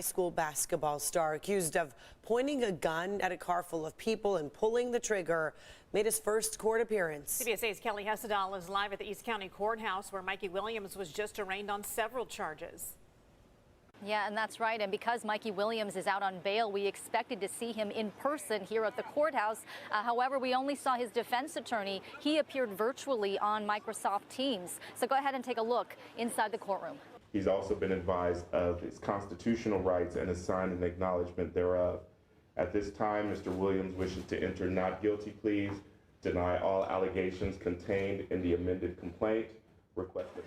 school basketball star accused of pointing a gun at a car full of people and pulling the trigger made his first court appearance. CBSA's Kelly Hessedal is live at the East County Courthouse where Mikey Williams was just arraigned on several charges. Yeah, and that's right. And because Mikey Williams is out on bail, we expected to see him in person here at the courthouse. However, we only saw his defense attorney. He appeared virtually on Microsoft Teams. So go ahead and take a look inside the courtroom. He's also been advised of his constitutional rights and has signed an acknowledgement thereof. At this time, Mr. Williams wishes to enter not guilty pleas, deny all allegations contained in the amended complaint.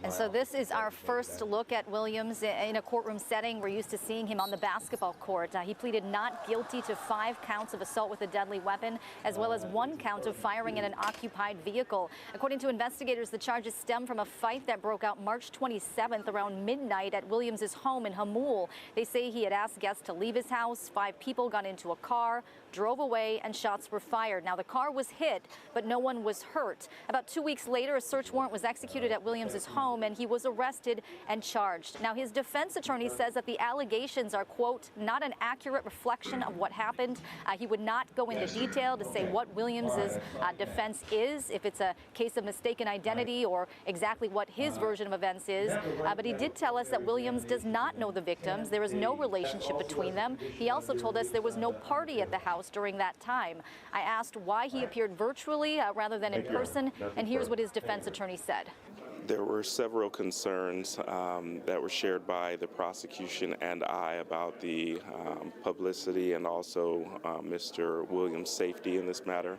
And so this is our first look at Williams in a courtroom setting. We're used to seeing him on the basketball court. He pleaded not guilty to 5 counts of assault with a deadly weapon, as well as 1 count of firing in an occupied vehicle. According to investigators, the charges stem from a fight that broke out March 27th around midnight at Williams' home in Hamul. They say he had asked guests to leave his house. 5 people got into a car, drove away, and shots were fired. Now, the car was hit, but no one was hurt. About 2 weeks later, a search warrant was executed at Williams' home, and he was arrested and charged. Now, his defense attorney says that the allegations are, quote, not an accurate reflection of what happened. He would not go into detail to say what Williams' defense is, if it's a case of mistaken identity or exactly what his version of events is. But he did tell us that Williams does not know the victims. There is no relationship between them. He also told us there was no party at the house during that time. I asked why he appeared virtually rather than in person, and here's what his defense attorney said. There were several concerns that were shared by the prosecution and I about the publicity and also Mr. Williams' safety in this matter.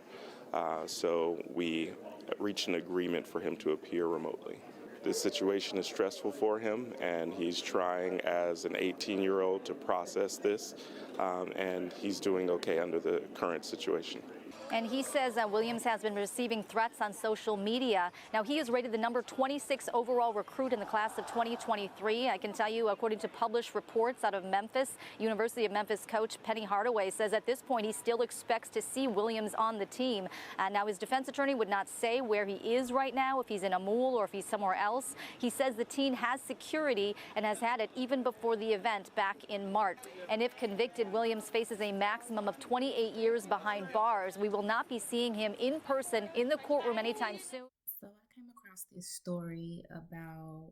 So we reached an agreement for him to appear remotely. This situation is stressful for him, and he's trying as an 18-year-old to process this, and he's doing okay under the current situation. And he says that Williams has been receiving threats on social media. Now, he is rated the number 26 overall recruit in the class of 2023. I can tell you, according to published reports out of Memphis, University of Memphis coach Penny Hardaway says at this point he still expects to see Williams on the team. Now, his defense attorney would not say where he is right now, if he's in Hamul or if he's somewhere else. He says the team has security and has had it even before the event back in March. And if convicted, Williams faces a maximum of 28 years behind bars. We will not be seeing him in person in the courtroom anytime soon. So I came across this story about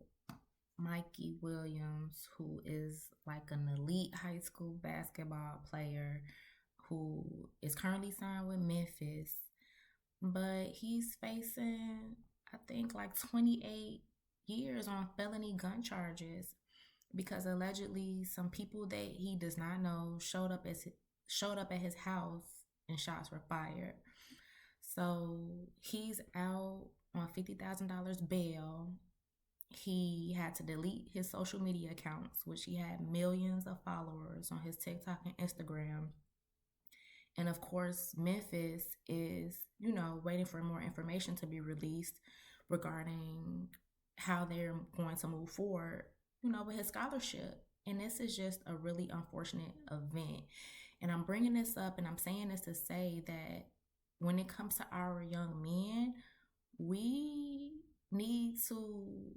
Mikey Williams, who is like an elite high school basketball player who is currently signed with Memphis, but he's facing, I think, like 28 years on felony gun charges because allegedly some people that he does not know showed up at his house and shots were fired. So he's out on $50,000 bail. He had to delete his social media accounts, which he had millions of followers on his TikTok and Instagram. And of course, Memphis is, waiting for more information to be released regarding how they're going to move forward, with his scholarship. And this is just a really unfortunate event. And I'm bringing this up and I'm saying this to say that when it comes to our young men, we need to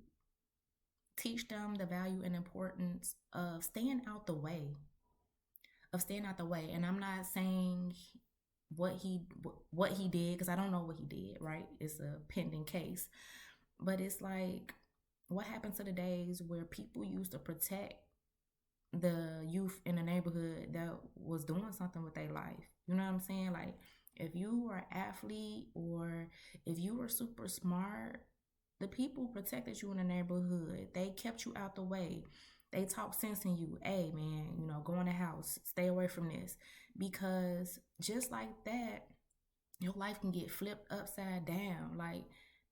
teach them the value and importance of staying out the way. And I'm not saying what he did, because I don't know what he did, right? It's a pending case. But it's like, what happened to the days where people used to protect the youth in the neighborhood that was doing something with their life? You know what I'm saying? Like, if you were an athlete or if you were super smart, the people protected you in the neighborhood. They kept you out the way. They talked sense in you. Hey, man, go in the house. Stay away from this. Because just like that, your life can get flipped upside down. Like,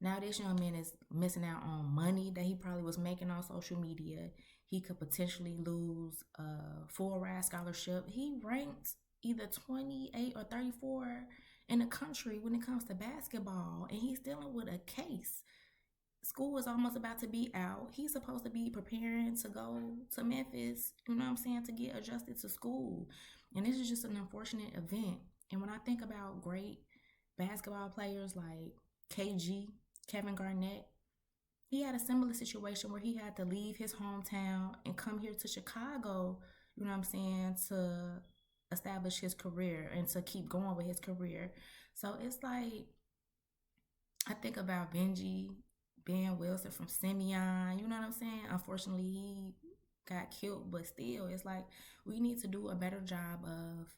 now this young man is missing out on money that he probably was making on social media. He could potentially lose a full ride scholarship. He ranked either 28 or 34 in the country when it comes to basketball, and he's dealing with a case. School is almost about to be out. He's supposed to be preparing to go to Memphis, to get adjusted to school. And this is just an unfortunate event. And when I think about great basketball players like KG, Kevin Garnett, he had a similar situation where he had to leave his hometown and come here to Chicago you know what I'm saying, to establish his career and to keep going with his career. So it's like, I think about Ben Wilson from Simeon, you know what I'm saying? Unfortunately, he got killed, but still, it's like we need to do a better job of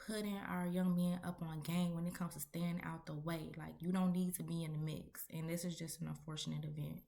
putting our young men up on game when it comes to staying out the way. Like, you don't need to be in the mix. And this is just an unfortunate event.